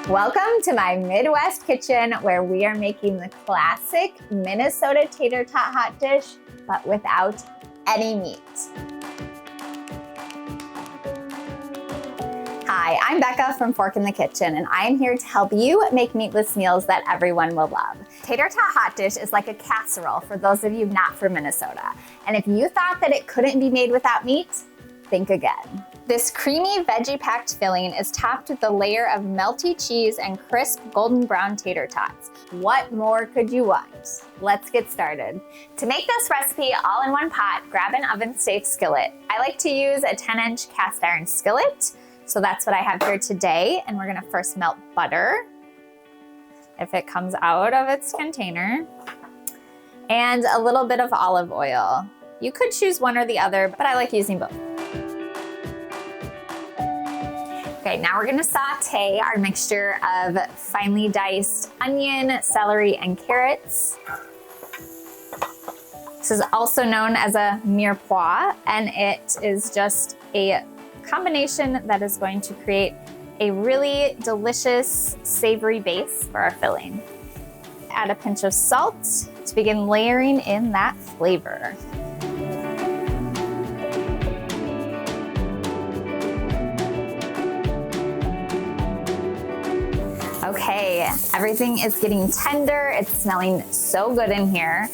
Welcome to my Midwest kitchen, where we are making the classic Minnesota tater tot hot dish, but without any meat. Hi, I'm Becca from Fork in the Kitchen, and I'm here to help you make meatless meals that everyone will love. Tater tot hot dish is like a casserole for those of you not from Minnesota. And if you thought that it couldn't be made without meat, think again. This creamy veggie-packed filling is topped with a layer of melty cheese and crisp golden brown tater tots. What more could you want? Let's get started. To make this recipe all in one pot, grab an oven-safe skillet. I like to use a 10-inch cast iron skillet, so that's what I have here today. And we're gonna first melt butter, if it comes out of its container, and a little bit of olive oil. You could choose one or the other, but I like using both. Okay, now we're gonna saute our mixture of finely diced onion, celery, and carrots. This is also known as a mirepoix, and it is just a combination that is going to create a really delicious savory base for our filling. Add a pinch of salt to begin layering in that flavor. Okay, everything is getting tender. It's smelling so good in here.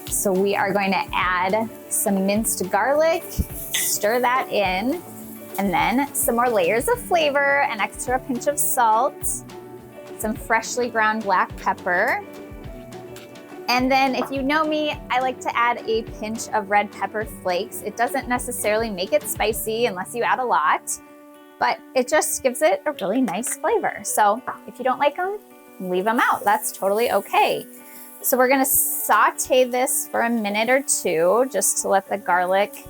So we are going to add some minced garlic, stir that in, and then some more layers of flavor, an extra pinch of salt, some freshly ground black pepper. And then if you know me, I like to add a pinch of red pepper flakes. It doesn't necessarily make it spicy unless you add a lot, but it just gives it a really nice flavor. So if you don't like them, leave them out. That's totally okay. So we're gonna saute this for a minute or two just to let the garlic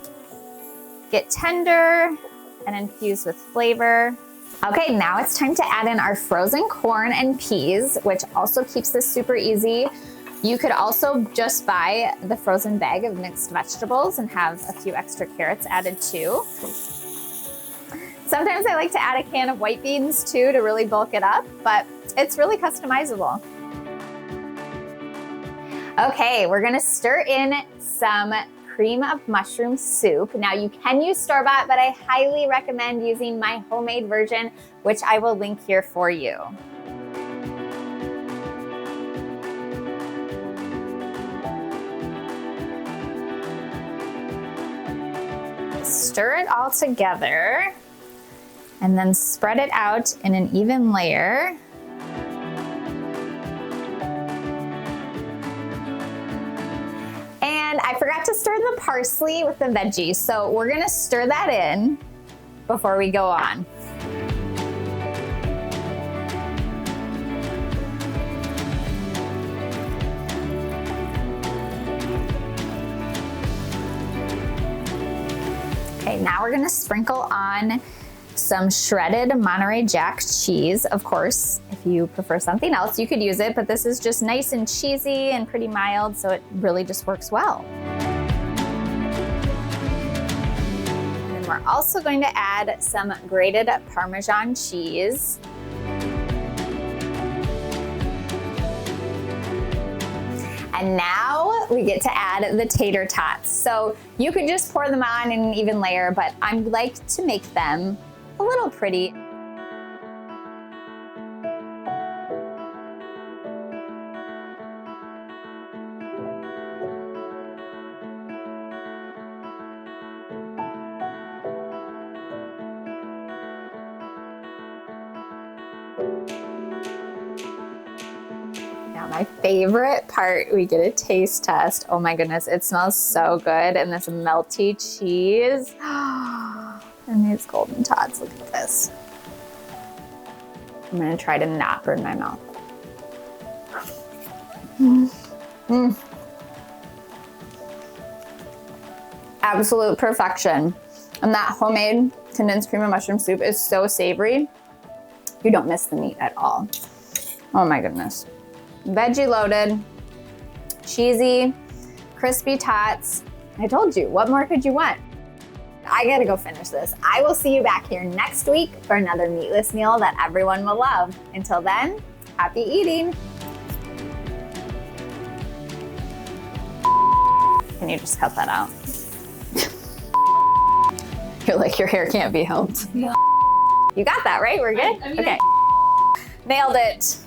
get tender and infuse with flavor. Okay, now it's time to add in our frozen corn and peas, which also keeps this super easy. You could also just buy the frozen bag of mixed vegetables and have a few extra carrots added too. Sometimes I like to add a can of white beans too to really bulk it up, but it's really customizable. Okay, we're gonna stir in some cream of mushroom soup. Now you can use store-bought, but I highly recommend using my homemade version, which I will link here for you. Stir it all together and then spread it out in an even layer. And I forgot to stir the parsley with the veggies, so we're gonna stir that in before we go on. Okay, now we're gonna sprinkle on some shredded Monterey Jack cheese. Of course, if you prefer something else, you could use it, but this is just nice and cheesy and pretty mild, so it really just works well. And we're also going to add some grated Parmesan cheese. And now we get to add the tater tots. So you could just pour them on in an even layer, but I like to make them a little pretty. Now my favorite part, we get a taste test. Oh my goodness, it smells so good. And this melty cheese. And these golden tots, look at this. I'm gonna try to not burn my mouth. Absolute perfection. And that homemade condensed cream of mushroom soup is so savory. You don't miss the meat at all. Oh my goodness. Veggie loaded, cheesy, crispy tots. I told you, what more could you want? I gotta go finish this. I will see you back here next week for another meatless meal that everyone will love. Until then, happy eating. Can you just cut that out? You're like, your hair can't be helped. You got that, right? We're good? Okay. Nailed it.